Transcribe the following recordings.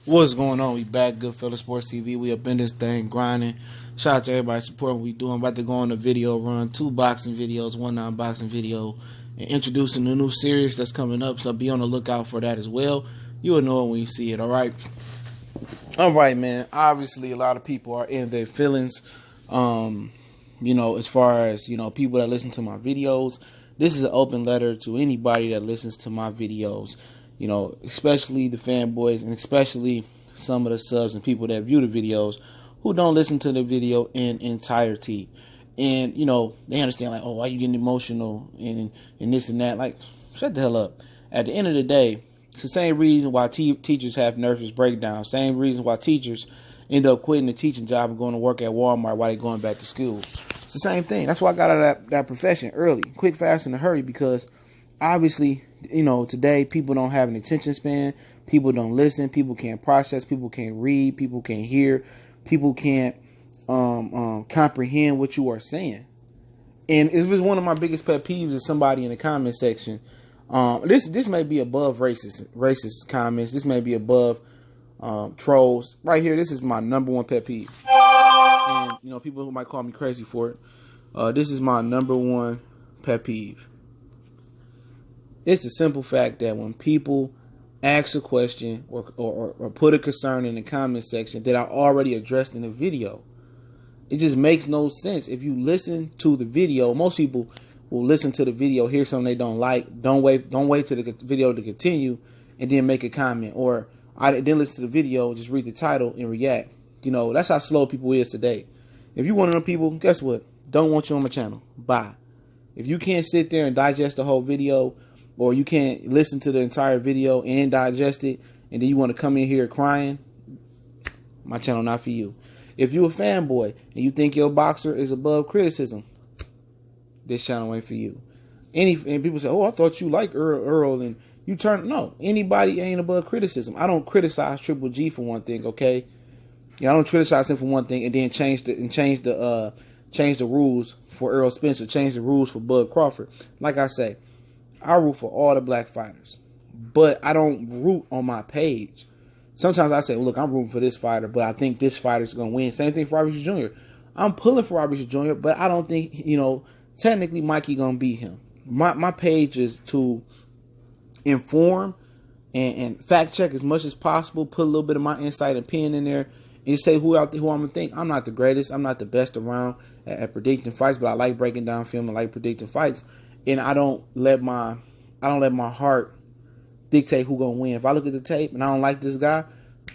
What's going on? We back, Goodfellas Sports TV. We up in this thing grinding. Shout out to everybody supporting what we doing. About to go on a video run, 2 boxing videos, 1 non-boxing video, and introducing a new series that's coming up. So be on the lookout for that as well. You will know it when you see it. All right, man. Obviously, a lot of people are in their feelings. As far as people that listen to my videos, this is an open letter to anybody that listens to my videos. Especially the fanboys and especially some of the subs and people that view the videos who don't listen to the video in entirety. And, they understand like, oh, why you getting emotional and this and that. Like, shut the hell up. At the end of the day, it's the same reason why teachers have nervous breakdowns. Same reason why teachers end up quitting the teaching job and going to work at Walmart while they're going back to school. It's the same thing. That's why I got out of that profession early, quick, fast, in a hurry, because obviously, today people don't have an attention span. People don't listen. People can't process. People can't read. People can't hear. People can't comprehend what you are saying. And it was one of my biggest pet peeves is somebody in the comment section. This may be above racist comments. This may be above trolls. Right here, this is my number one pet peeve. And people who might call me crazy for it. This is my number one pet peeve. It's the simple fact that when people ask a question or put a concern in the comment section that I already addressed in the video, it just makes no sense. If you listen to the video, most people will listen to the video, hear something they don't like, don't wait to the video to continue, and then make a comment. Or I didn't listen to the video, just read the title and react. That's how slow people is today. If you one of them people, guess what? Don't want you on my channel. Bye. If you can't sit there and digest the whole video, or you can't listen to the entire video and digest it, and then you want to come in here crying, my channel not for you. If you a fanboy and you think your boxer is above criticism, this channel ain't for you. And people say, oh, I thought you liked Earl, and you turn, no, anybody ain't above criticism. I don't criticize Triple G for one thing, okay? I don't criticize him for one thing and then change the rules for Earl Spencer, change the rules for Bud Crawford. Like I say, I root for all the black fighters, but I don't root on my page. Sometimes I say, well, look, I'm rooting for this fighter, but I think this fighter's going to win. Same thing for Robbie Jr. I'm pulling for Robbie Jr., but I don't think, technically Mikey going to beat him. My page is to inform and fact check as much as possible, put a little bit of my insight and opinion in there, and say who I'm going to think. I'm not the greatest. I'm not the best around at predicting fights, but I like breaking down film. I like predicting fights. And I don't let my heart dictate who gonna win. If I look at the tape and I don't like this guy,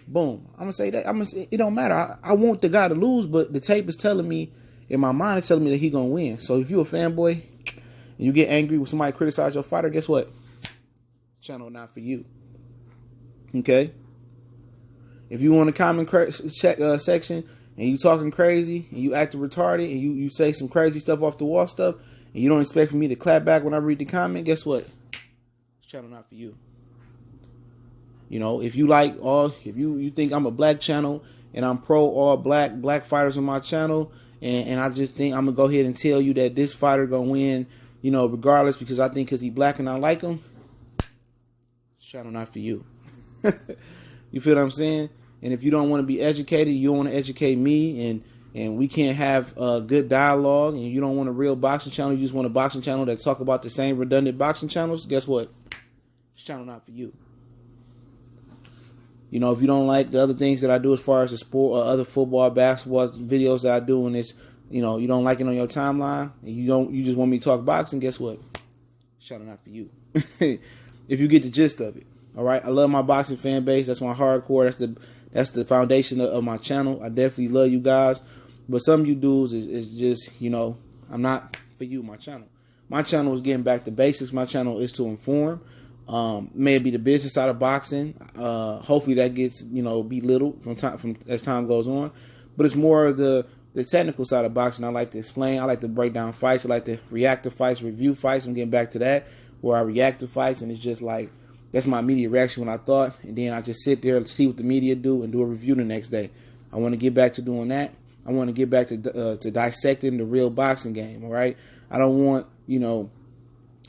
boom, I'm gonna say that. It don't matter. I want the guy to lose, but the tape is telling me, in my mind, it's telling me that he gonna win. So if you're a fanboy and you get angry when somebody criticize your fighter, guess what? Channel not for you. Okay. If you want a comment section and you talking crazy and you acting retarded and you say some crazy stuff off the wall stuff, and you don't expect for me to clap back when I read the comment, guess what? This channel not for you. If you think I'm a black channel and I'm pro all black fighters on my channel, and I just think I'm gonna go ahead and tell you that this fighter gonna win, regardless because I think because he black and I like him, this channel not for you. You feel what I'm saying? And if you don't want to be educated, you don't want to educate me, and we can't have good dialogue, and you don't want a real boxing channel, you just want a boxing channel that talk about the same redundant boxing channels, guess what? This channel not for you. If you don't like the other things that I do as far as the sport or other football, basketball videos that I do, and it's, you don't like it on your timeline, and you just want me to talk boxing, guess what? This channel not for you. If you get the gist of it. All right. I love my boxing fan base. That's my hardcore. That's the foundation of my channel. I definitely love you guys. But some of you dudes is just, I'm not for you, my channel. My channel is getting back to basics. My channel is to inform. Maybe the business side of boxing. Hopefully that gets, belittled from as time goes on. But it's more of the technical side of boxing. I like to explain. I like to break down fights. I like to react to fights, review fights. I'm getting back to that, where I react to fights, and it's just like, that's my immediate reaction when I thought, and then I just sit there and see what the media do and do a review the next day. I want to get back to doing that. I want to get back to dissecting the real boxing game, all right? I don't want,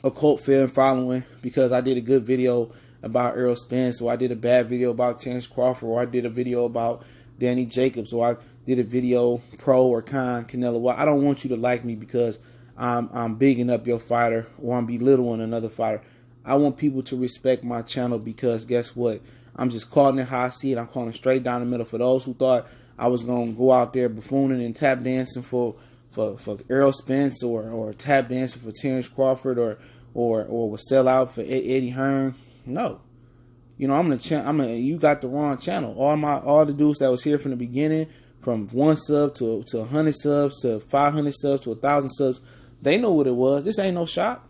a cult fan following because I did a good video about Errol Spence, or I did a bad video about Terrence Crawford, or I did a video about Danny Jacobs, or I did a video pro or con Canelo. Well, I don't want you to like me because I'm bigging up your fighter or I'm belittling another fighter. I want people to respect my channel because guess what? I'm just calling it how I see it. I'm calling it straight down the middle. For those who thought I was going to go out there buffooning and tap dancing for Errol Spence or tap dancing for Terrence Crawford or would sell out for Eddie Hearn. No. You know, you got the wrong channel. All the dudes that was here from the beginning, from 1 sub to 100 subs to 500 subs to 1,000 subs, they know what it was. This ain't no shock.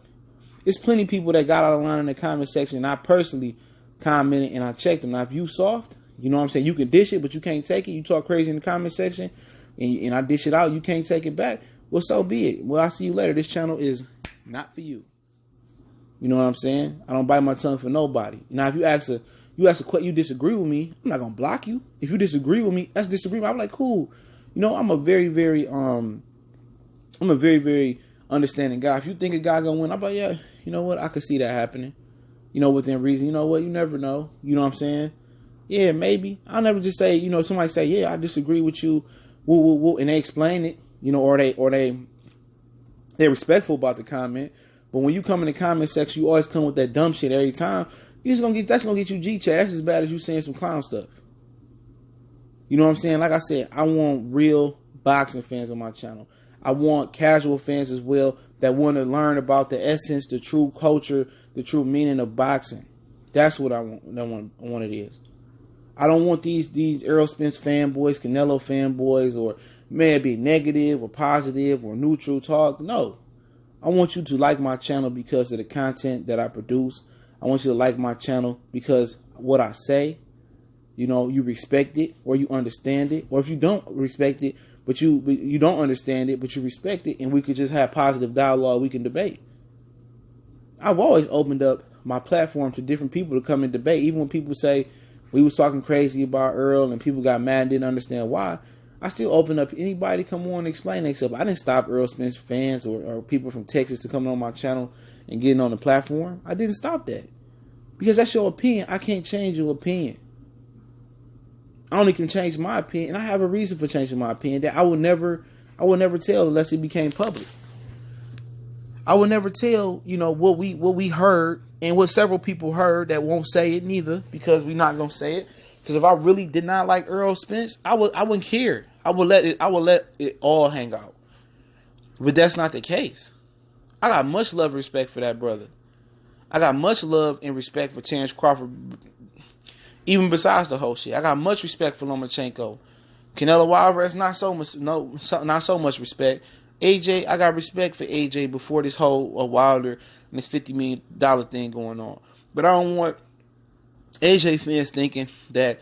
There's plenty of people that got out of line in the comment section, and I personally commented and I checked them. Now, if you soft, you know what I'm saying, you can dish it, but you can't take it. You talk crazy in the comment section, and I dish it out, you can't take it back. Well, so be it. Well, I'll see you later. This channel is not for you. You know what I'm saying? I don't bite my tongue for nobody. Now, if you disagree with me, I'm not gonna block you. If you disagree with me, that's disagreement. I'm like, cool. You know, I'm a very, very understanding guy. If you think a guy gonna win, I'm like, yeah, you know what? I could see that happening. You know, within reason. You know what? You never know. You know what I'm saying? Yeah, maybe. I'll never just say, you know, somebody say, yeah, I disagree with you, woo, and they explain it, you know, or they're respectful about the comment. But when you come in the comment section, you always come with that dumb shit every time. That's gonna get you G-chat. That's as bad as you saying some clown stuff. You know what I'm saying? Like I said, I want real boxing fans on my channel. I want casual fans as well that want to learn about the essence, the true culture, the true meaning of boxing. That's what I want it is. I don't want these Errol Spence fanboys, Canelo fanboys, or may it be negative or positive or neutral talk. No. I want you to like my channel because of the content that I produce. I want you to like my channel because what I say, you know, you respect it or you understand it. Or if you don't respect it, but you don't understand it, but you respect it, and we could just have positive dialogue, we can debate. I've always opened up my platform to different people to come and debate. Even when people say we was talking crazy about Earl and people got mad and didn't understand why, I still open up anybody to come on and explain themselves. I didn't stop Errol Spence fans or people from Texas to come on my channel and getting on the platform. I didn't stop that. Because that's your opinion. I can't change your opinion. I only can change my opinion, and I have a reason for changing my opinion that I will never tell unless it became public. I will never tell, you know, what we heard and what several people heard that won't say it neither, because we're not gonna say it. Because if I really did not like Errol Spence, I wouldn't care. I would let it all hang out. But that's not the case. I got much love and respect for that brother. I got much love and respect for Terrence Crawford, even besides the whole shit. I got much respect for Lomachenko. Canelo Alvarez, not so much respect. AJ, I got respect for AJ before this whole Wilder and this $50 million thing going on. But I don't want AJ fans thinking that,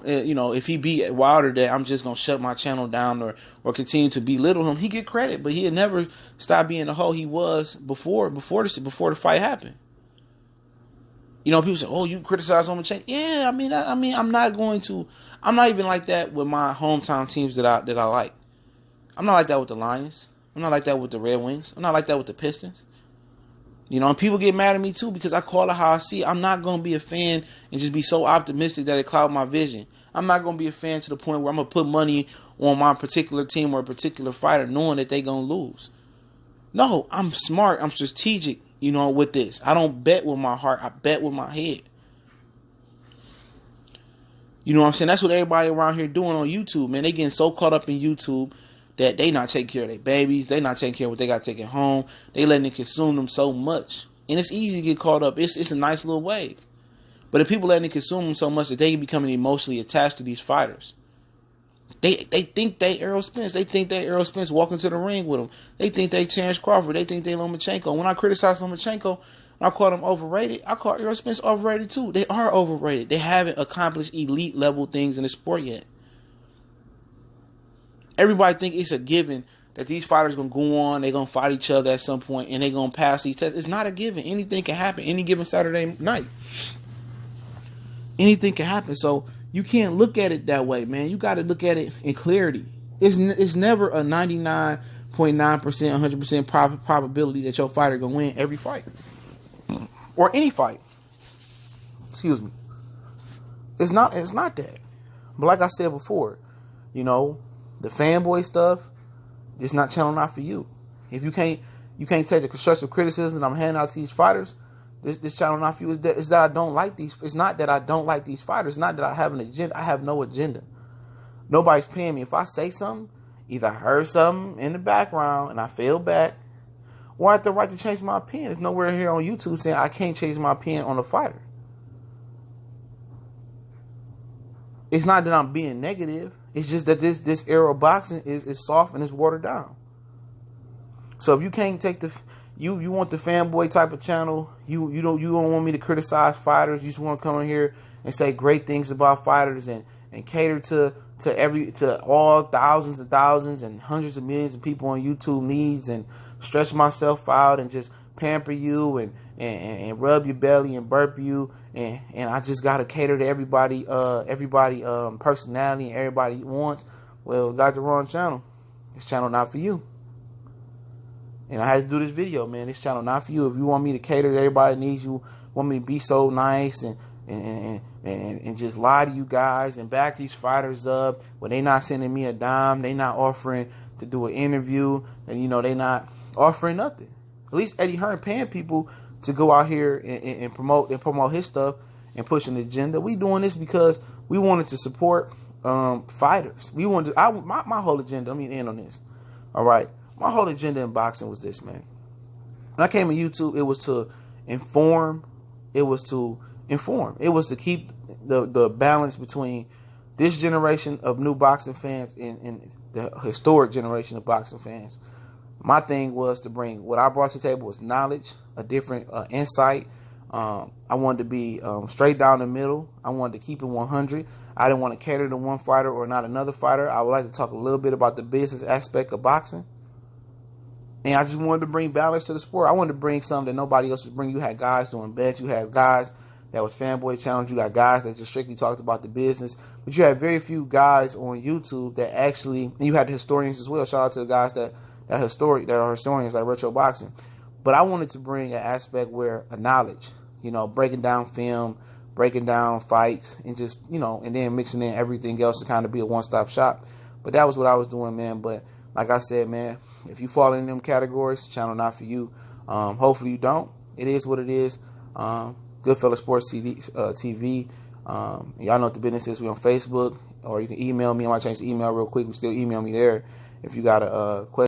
you know, if he beat Wilder, that I'm just going to shut my channel down or continue to belittle him. He get credit, but he'll never stop being the hoe he was before the fight happened. You know, people say, "Oh, you criticize Lomachenko." Yeah, I mean, I'm not even like that with my hometown teams that I like. I'm not like that with the Lions. I'm not like that with the Red Wings. I'm not like that with the Pistons. You know, and people get mad at me too because I call it how I see it. I'm not going to be a fan and just be so optimistic that it cloud my vision. I'm not going to be a fan to the point where I'm going to put money on my particular team or a particular fighter knowing that they're going to lose. No, I'm smart. I'm strategic, you know, with this. I don't bet with my heart. I bet with my head. You know what I'm saying? That's what everybody around here doing on YouTube, man. They getting so caught up in YouTube that they not taking care of their babies. They not taking care of what they got taken home. They letting it consume them so much. And it's easy to get caught up. It's a nice little wave. But if people letting it consume them so much that they becoming emotionally attached to these fighters. They think they Errol Spence. They think they Errol Spence walking to the ring with them. They think they Terrence Crawford. They think they Lomachenko. When I criticize Lomachenko, I call them overrated. I call Errol Spence overrated too. They are overrated. They haven't accomplished elite level things in the sport yet. Everybody think it's a given that these fighters going to go on, they're going to fight each other at some point, and they're going to pass these tests. It's not a given. Anything can happen any given Saturday night. Anything can happen. So you can't look at it that way, man. You got to look at it in clarity. It's never a 99.9%, 100% probability that your fighter going to win every fight. Or any fight. Excuse me. It's not that. But like I said before, you know, the fanboy stuff, it's not channel not for you. If you can't take the constructive criticism that I'm handing out to these fighters, this channel not for you. Is that I don't like these. It's not that I don't like these fighters. It's not that I have an agenda. I have no agenda. Nobody's paying me. If I say something, either I heard something in the background and I fell back, or I have the right to change my opinion. There's nowhere here on YouTube saying I can't change my opinion on a fighter. It's not that I'm being negative. It's just that this era of boxing is soft and it's watered down. So if you can't take you want the fanboy type of channel, you don't want me to criticize fighters. You just want to come in here and say great things about fighters and cater to all thousands and thousands and hundreds of millions of people on YouTube needs, and stretch myself out and just pamper you and rub your belly and burp you, and I just gotta cater to everybody personality and everybody wants. Well, got the wrong channel. This channel not for you. And I had to do this video, man. This channel not for you. If you want me to cater to everybody needs, you want me to be so nice and just lie to you guys and back these fighters up when they not sending me a dime, they not offering to do an interview, and you know they not offering nothing. At least Eddie Hearn paying people to go out here and promote his stuff and push an agenda. We doing this because we wanted to support fighters. We wanted my whole agenda. Let me end on this. All right, my whole agenda in boxing was this, man. When I came to YouTube, it was to inform. It was to keep the balance between this generation of new boxing fans and the historic generation of boxing fans. My thing was to bring what I brought to the table was knowledge, a different insight. I wanted to be straight down the middle. I wanted to keep it 100. I didn't want to cater to one fighter or not another fighter. I would like to talk a little bit about the business aspect of boxing. And I just wanted to bring balance to the sport. I wanted to bring something that nobody else would bring. You had guys doing bets. You had guys that was fanboy challenge. You got guys that just strictly talked about the business. But you had very few guys on YouTube that actually, and you had the historians as well. Shout out to the guys that are historians like Retro Boxing. But I wanted to bring an aspect where a knowledge, you know, breaking down film, breaking down fights, and just, you know, and then mixing in everything else to kind of be a one-stop shop. But that was what I was doing, man. But like I said, man, if you fall in them categories, channel not for you. Hopefully you don't. It is what it is. Goodfella Sports TV. Y'all know what the business is. We on Facebook, or you can email me. I might change the email real quick. You still email me there if you got a question.